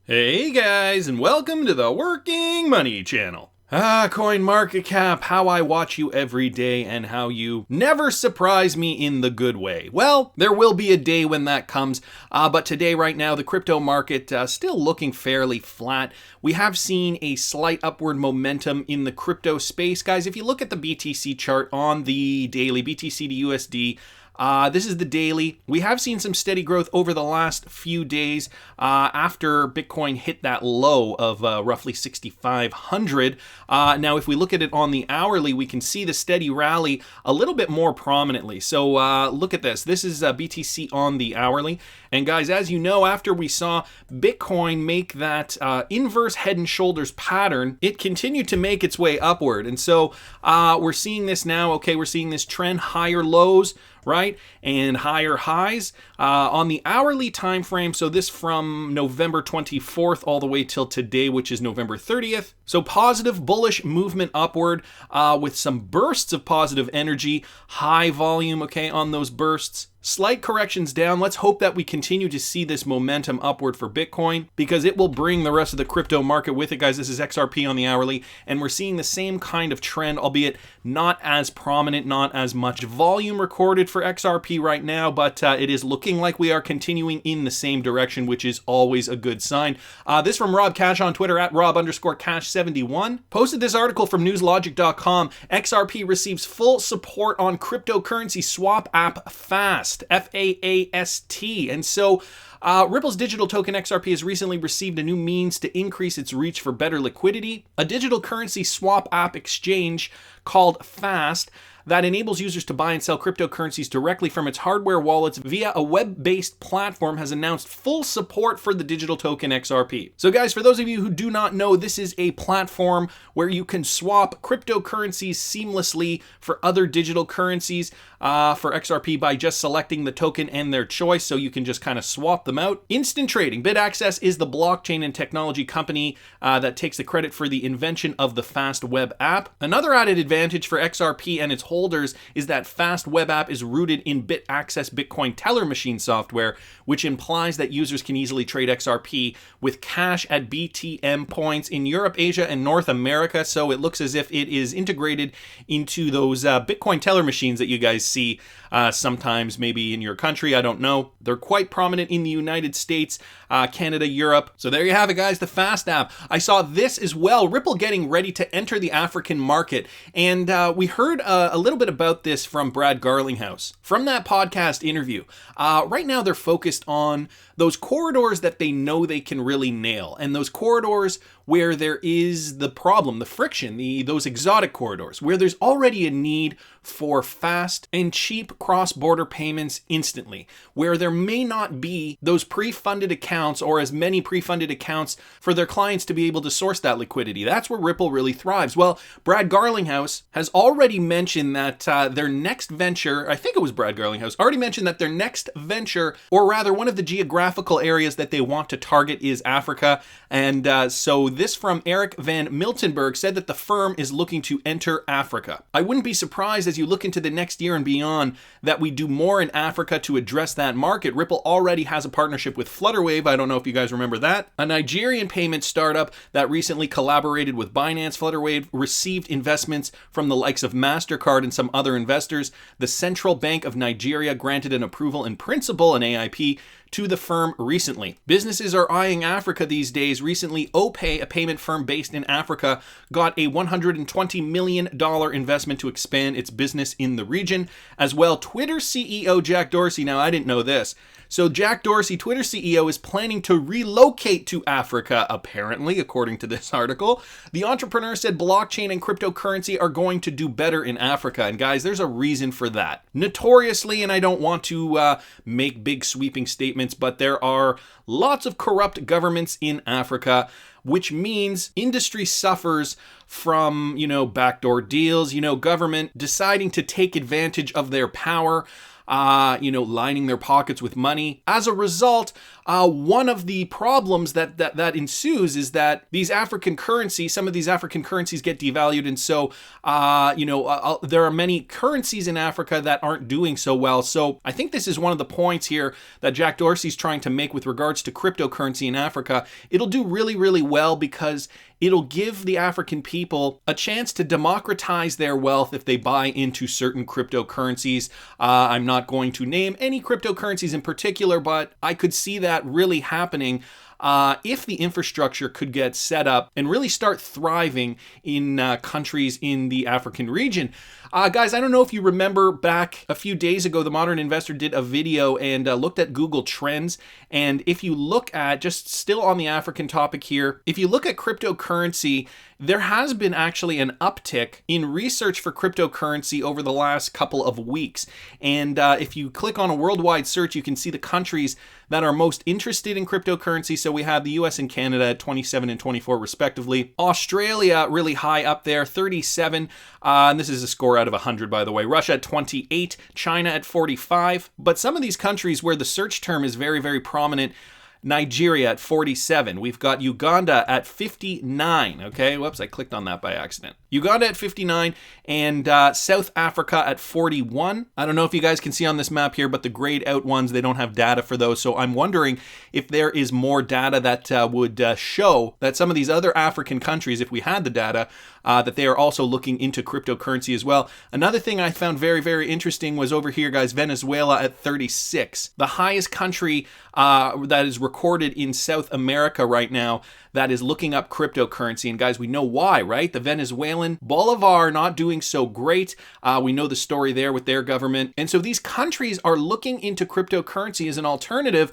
Hey guys, and welcome to the Working Money Channel. CoinMarketCap, how I watch you every day and how you never surprise me in the good way. Well, there will be a day when that comes, but today, right now, the crypto market still looking fairly flat. We have seen a slight upward momentum in the crypto space. Guys, if you look at the BTC chart on the daily, BTC to USD, this is the daily. We have seen some steady growth over the last few days after Bitcoin hit that low of roughly 6,500. Now, if we look at it on the hourly, we can see the steady rally a little bit more prominently. So look at this. This is BTC on the hourly. And guys, as you know, after we saw Bitcoin make that inverse head and shoulders pattern, it continued to make its way upward. And so we're seeing this now. Okay, we're seeing this trend, higher lows, right, and higher highs on the hourly time frame. So this from November 24th all the way till today, which is November 30th. So positive bullish movement upward with some bursts of positive energy, high volume, okay, on those bursts. Slight corrections down. Let's hope that we continue to see this momentum upward for Bitcoin because it will bring the rest of the crypto market with it, guys. This is XRP on the hourly, and we're seeing the same kind of trend, albeit not as prominent, not as much volume recorded for XRP right now, but it is looking like we are continuing in the same direction, which is always a good sign. This from Rob Cash on Twitter at Rob_Cash71. Posted this article from newslogic.com. XRP receives full support on cryptocurrency swap app Faast. F-A-A-S-T. And so Ripple's digital token XRP has recently received a new means to increase its reach for better liquidity. A digital currency swap app exchange called Faast that enables users to buy and sell cryptocurrencies directly from its hardware wallets via a web-based platform has announced full support for the digital token XRP. So guys, for those of you who do not know, this is a platform where you can swap cryptocurrencies seamlessly for other digital currencies for XRP by just selecting the token and their choice, so you can just kind of swap them out. Instant trading. BitAccess is the blockchain and technology company that takes the credit for the invention of the Faast web app. Another added advantage for XRP and its holders is that Faast web app is rooted in BitAccess Bitcoin teller machine software, which implies that users can easily trade XRP with cash at BTM points in Europe, Asia, and North America. So it looks as if it is integrated into those Bitcoin teller machines that you guys see sometimes maybe in your country. I don't know. They're quite prominent in the United States, Canada, Europe. So there you have it, guys, the Faast app. I saw this as well, Ripple getting ready to enter the African market. And we heard a little bit about this from Brad Garlinghouse from that podcast interview. Right now, they're focused on those corridors that they know they can really nail, and those corridors where there is the problem, the friction, those exotic corridors, where there's already a need for fast and cheap cross-border payments instantly, where there may not be those pre-funded accounts or as many pre-funded accounts for their clients to be able to source that liquidity. That's where Ripple really thrives. Well, Brad Garlinghouse has already mentioned that their next venture, I think it was Brad Garlinghouse, already mentioned that their next venture, or rather one of the geographical areas that they want to target is Africa. And so this from Eric Van Miltenberg said that the firm is looking to enter Africa. I wouldn't be surprised as you look into the next year and beyond that we do more in Africa to address that market. Ripple already has a partnership with Flutterwave. I don't know if you guys remember that. A Nigerian payment startup that recently collaborated with Binance. Flutterwave received investments from the likes of MasterCard and some other investors. The Central Bank of Nigeria granted an approval in principle, an AIP, to the firm recently. Businesses are eyeing Africa these days. Recently, OPay, a payment firm based in Africa, got a $120 million investment to expand its business in the region. As well, Twitter CEO Jack Dorsey, now I didn't know this, so Jack Dorsey, Twitter CEO, is planning to relocate to Africa, apparently, according to this article. The entrepreneur said blockchain and cryptocurrency are going to do better in Africa. And guys, there's a reason for that. Notoriously, and I don't want to make big sweeping statements, but there are lots of corrupt governments in Africa, which means industry suffers from, backdoor deals, government deciding to take advantage of their power, lining their pockets with money. As a result, one of the problems that ensues is that these African currencies, some of these African currencies get devalued, and so there are many currencies in Africa that aren't doing so well. So I think this is one of the points here that Jack Dorsey's trying to make with regards to cryptocurrency in Africa. It'll do really, really well because it'll give the African people a chance to democratize their wealth if they buy into certain cryptocurrencies. I'm not going to name any cryptocurrencies in particular, but I could see that really happening if the infrastructure could get set up and really start thriving in countries in the African region. Guys, I don't know if you remember back a few days ago, The Modern Investor did a video and looked at Google Trends. And if you look at, just still on the African topic here, if you look at cryptocurrency, there has been actually an uptick in research for cryptocurrency over the last couple of weeks. And if you click on a worldwide search, you can see the countries that are most interested in cryptocurrency. So we have the US and Canada at 27 and 24 respectively. Australia really high up there, 37. And this is a score out of 100, by the way. Russia at 28, China at 45. But some of these countries where the search term is very, very prominent, Nigeria at 47. We've got Uganda at 59. Okay, whoops, I clicked on that by accident. Uganda at 59 and South Africa at 41. I don't know if you guys can see on this map here, but the grayed out ones, they don't have data for those. So I'm wondering if there is more data that would show that some of these other African countries, if we had the data, that they are also looking into cryptocurrency as well. Another thing I found very, very interesting was over here, guys, Venezuela at 36. The highest country that is recorded in South America right now that is looking up cryptocurrency. And guys, we know why, right? The Venezuelan Bolivar not doing so great. We know the story there with their government. And so these countries are looking into cryptocurrency as an alternative.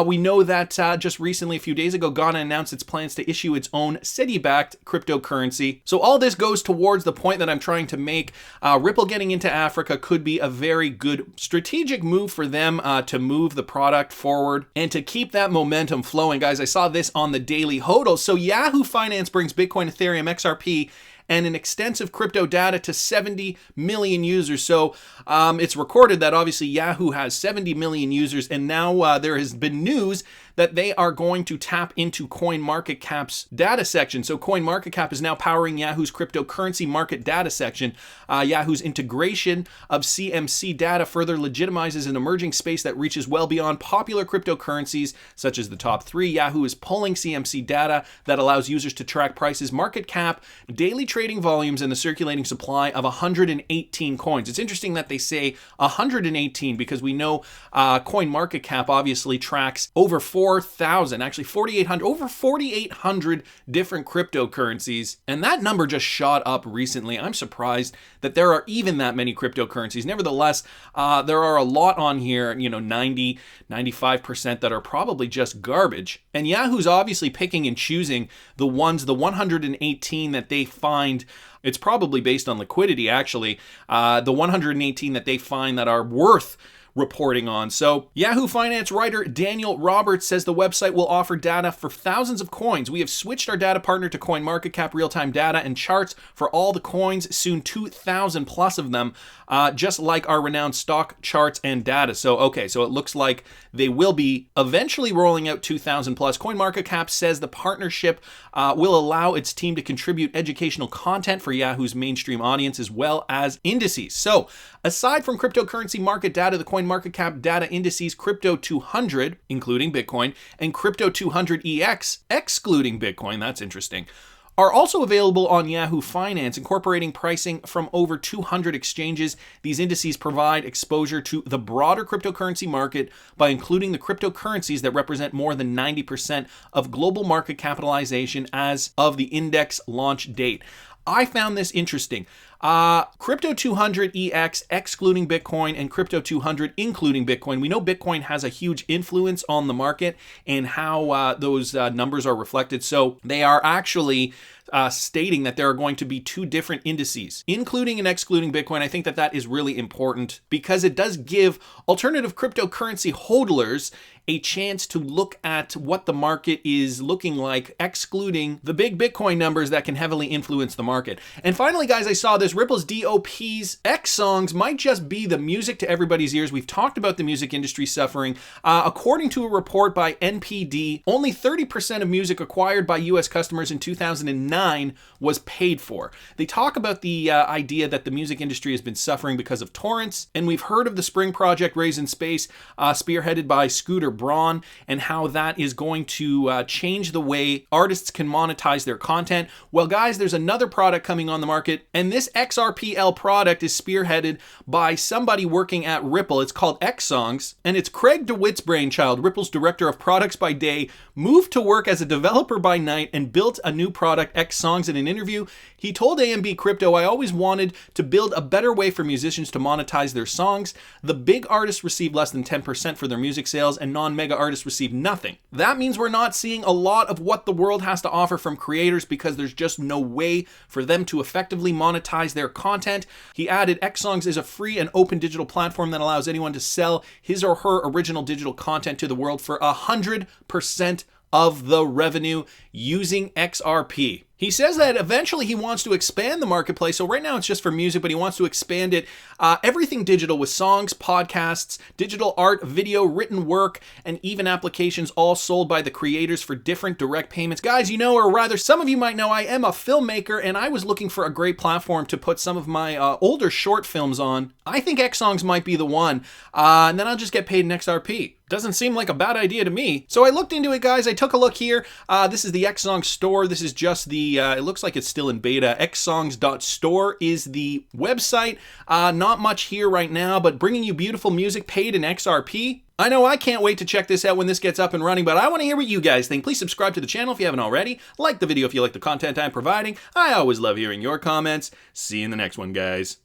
We know that just recently, a few days ago, Ghana announced its plans to issue its own Cedi-backed cryptocurrency. So all this goes towards the point that I'm trying to make. Ripple getting into Africa could be a very good strategic move for them to move the product forward and to keep that momentum flowing. Guys, I saw this on the Daily Hodl. So Yahoo Finance brings Bitcoin, Ethereum, XRP, and an extensive crypto data to 70 million users. So it's recorded that obviously Yahoo has 70 million users, and now there has been news that they are going to tap into CoinMarketCap's data section. So CoinMarketCap is now powering Yahoo's cryptocurrency market data section. Yahoo's integration of CMC data further legitimizes an emerging space that reaches well beyond popular cryptocurrencies, such as the top three. Yahoo is pulling CMC data that allows users to track prices, market cap, daily trading volumes, and the circulating supply of 118 coins. It's interesting that they say 118 because we know CoinMarketCap obviously tracks over 4,000, actually 4,800, over 4,800 different cryptocurrencies. And that number just shot up recently. I'm surprised that there are even that many cryptocurrencies. Nevertheless, there are a lot on here, 90, 95% that are probably just garbage. And Yahoo's obviously picking and choosing the 118 that they find. It's probably based on liquidity, actually. The 118 that they find that are worth reporting on. So Yahoo Finance writer Daniel Roberts says the website will offer data for thousands of coins. We have switched our data partner to CoinMarketCap real-time data and charts for all the coins, soon 2,000 plus of them, just like our renowned stock charts and data. So it looks like they will be eventually rolling out 2,000 plus. CoinMarketCap says the partnership will allow its team to contribute educational content for Yahoo's mainstream audience as well as indices. So aside from cryptocurrency market data, the CoinMarketCap data indices Crypto 200, including Bitcoin, and Crypto 200 EX, excluding Bitcoin, that's interesting, are also available on Yahoo Finance, incorporating pricing from over 200 exchanges. These indices provide exposure to the broader cryptocurrency market by including the cryptocurrencies that represent more than 90% of global market capitalization as of the index launch date. I found this interesting. Crypto 200 EX excluding Bitcoin and Crypto 200 including Bitcoin. We know Bitcoin has a huge influence on the market and how those numbers are reflected. So they are actually stating that there are going to be two different indices, including and excluding Bitcoin. I think that is really important because it does give alternative cryptocurrency hodlers a chance to look at what the market is looking like, excluding the big Bitcoin numbers that can heavily influence the market. And finally, guys, I saw this, Ripple's DOP's Xsongs might just be the music to everybody's ears. We've talked about the music industry suffering. According to a report by NPD, only 30% of music acquired by US customers in 2009 was paid for. They talk about the idea that the music industry has been suffering because of torrents, and we've heard of the Spring Project Raised in Space, spearheaded by Scooter Braun, and how that is going to change the way artists can monetize their content. Well, guys, there's another product coming on the market, and this XRPL product is spearheaded by somebody working at Ripple. It's called Xsongs, and it's Craig DeWitt's brainchild. Ripple's director of products by day moved to work as a developer by night and built a new product, Xsongs. In an interview, he told AMB Crypto, "I always wanted to build a better way for musicians to monetize their songs. The big artists receive less than 10% for their music sales, and non-mega artists receive nothing. That means we're not seeing a lot of what the world has to offer from creators because there's just no way for them to effectively monetize their content." He added, "Xsongs is a free and open digital platform that allows anyone to sell his or her original digital content to the world for 100% of the revenue using XRP." He says that eventually he wants to expand the marketplace. So right now it's just for music, but he wants to expand it. Everything digital, with songs, podcasts, digital art, video, written work, and even applications, all sold by the creators for different direct payments. Guys, you know, or rather some of you might know, I am a filmmaker, and I was looking for a great platform to put some of my older short films on. I think Xsongs might be the one, and then I'll just get paid in XRP. Doesn't seem like a bad idea to me. So I looked into it, guys. I took a look here. This is the Xsongs store. This is just the, it looks like it's still in beta. Xsongs.store is the website. Not much here right now, but bringing you beautiful music paid in XRP. I know I can't wait to check this out when this gets up and running, but I want to hear what you guys think. Please subscribe to the channel if you haven't already. Like the video if you like the content I'm providing. I always love hearing your comments. See you in the next one, guys.